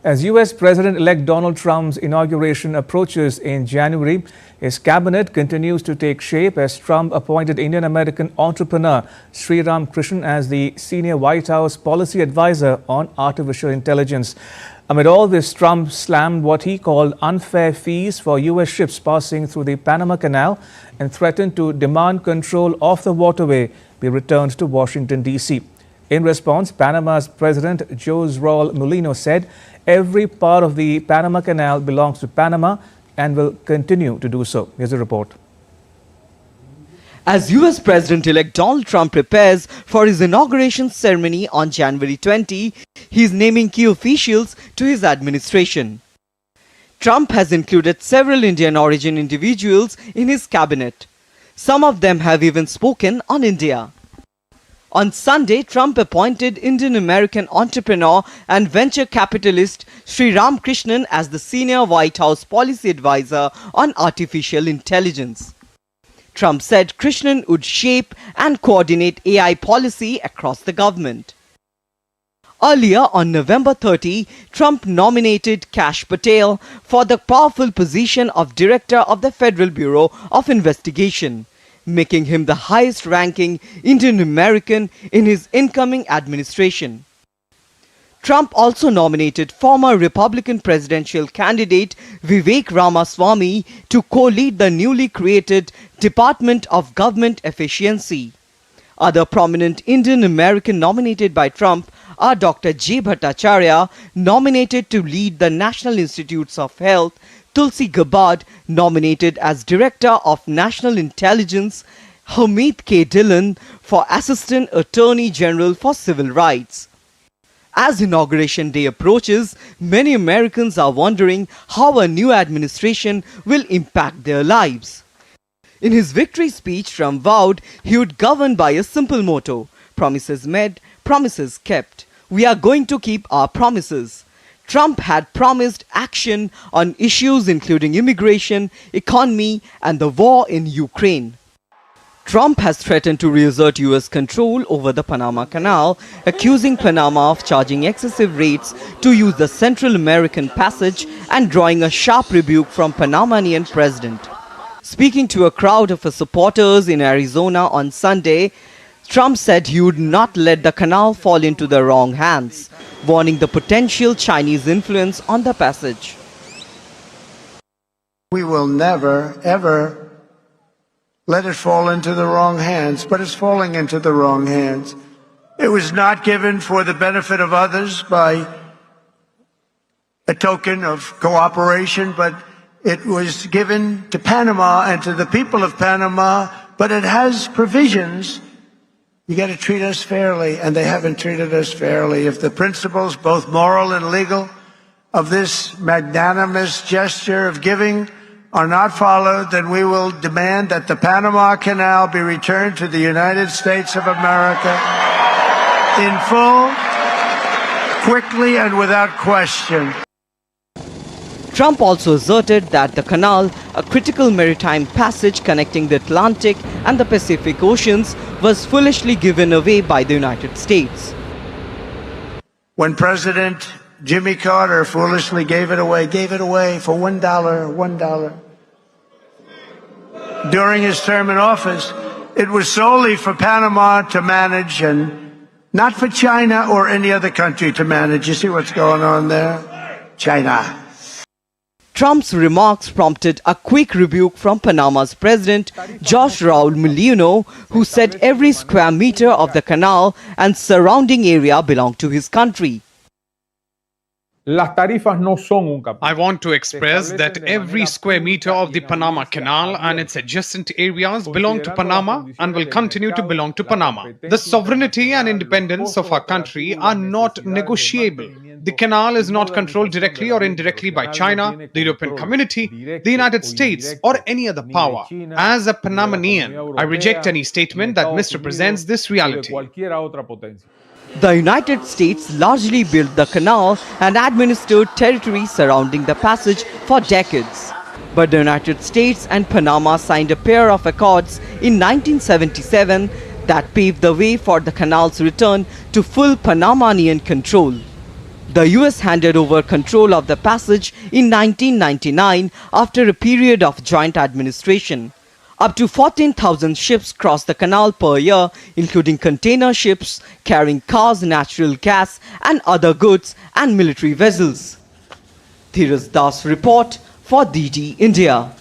As U.S. President-elect Donald Trump's inauguration approaches in January, his cabinet continues to take shape as Trump appointed Indian-American entrepreneur Sriram Krishnan as the senior White House policy advisor on artificial intelligence. Amid all this, Trump slammed what he called unfair fees for U.S. ships passing through the Panama Canal and threatened to demand control of the waterway be returned to Washington, D.C. In response, Panama's President Raul Mulino said every part of the Panama Canal belongs to Panama and will continue to do so. Here's a report. As US President-elect Donald Trump prepares for his inauguration ceremony on January 20, he is naming key officials to his administration. Trump has included several Indian origin individuals in his cabinet. Some of them have even spoken on India. On Sunday, Trump appointed Indian-American entrepreneur and venture capitalist Sriram Krishnan as the senior White House policy advisor on artificial intelligence. Trump said Krishnan would shape and coordinate AI policy across the government. Earlier on November 30, Trump nominated Kash Patel for the powerful position of Director of the Federal Bureau of Investigation, making him the highest-ranking Indian American in his incoming administration. Trump also nominated former Republican presidential candidate Vivek Ramaswamy to co-lead the newly created Department of Government Efficiency. Other prominent Indian American nominated by Trump are Dr. J. Bhattacharya, nominated to lead the National Institutes of Health, Tulsi Gabbard, nominated as Director of National Intelligence, Harmeet K. Dillon for Assistant Attorney General for Civil Rights. As Inauguration Day approaches, many Americans are wondering how a new administration will impact their lives. In his victory speech, Trump vowed he would govern by a simple motto: promises made, promises kept. We are going to keep our promises. Trump had promised action on issues including immigration, economy, and the war in Ukraine. Trump has threatened to reassert US control over the Panama Canal, accusing Panama of charging excessive rates to use the Central American Passage and drawing a sharp rebuke from Panamanian president. Speaking to a crowd of his supporters in Arizona on Sunday, Trump said he would not let the canal fall into the wrong hands, warning the potential Chinese influence on the passage. We will never, ever let it fall into the wrong hands, but it's falling into the wrong hands. It was not given for the benefit of others by a token of cooperation, but it was given to Panama and to the people of Panama, but it has provisions. You got to treat us fairly, and they haven't treated us fairly. If the principles, both moral and legal, of this magnanimous gesture of giving are not followed, then we will demand that the Panama Canal be returned to the United States of America in full, quickly, and without question. Trump also asserted that the canal, a critical maritime passage connecting the Atlantic and the Pacific Oceans, was foolishly given away by the United States. When President Jimmy Carter foolishly gave it away for $1. During his term in office, it was solely for Panama to manage and not for China or any other country to manage. You see what's going on there? China. Trump's remarks prompted a quick rebuke from Panama's president, Raul Mulino, who said every square meter of the canal and surrounding area belonged to his country. I want to express that every square meter of the Panama Canal and its adjacent areas belong to Panama and will continue to belong to Panama. The sovereignty and independence of our country are not negotiable. The canal is not controlled directly or indirectly by China, the European Community, the United States, or any other power. As a Panamanian, I reject any statement that misrepresents this reality. The United States largely built the canal and administered territory surrounding the passage for decades. But the United States and Panama signed a pair of accords in 1977 that paved the way for the canal's return to full Panamanian control. The US handed over control of the passage in 1999 after a period of joint administration. Up to 14,000 ships cross the canal per year, including container ships carrying cars, natural gas and other goods, and military vessels. Dheeraj Das report for DD India.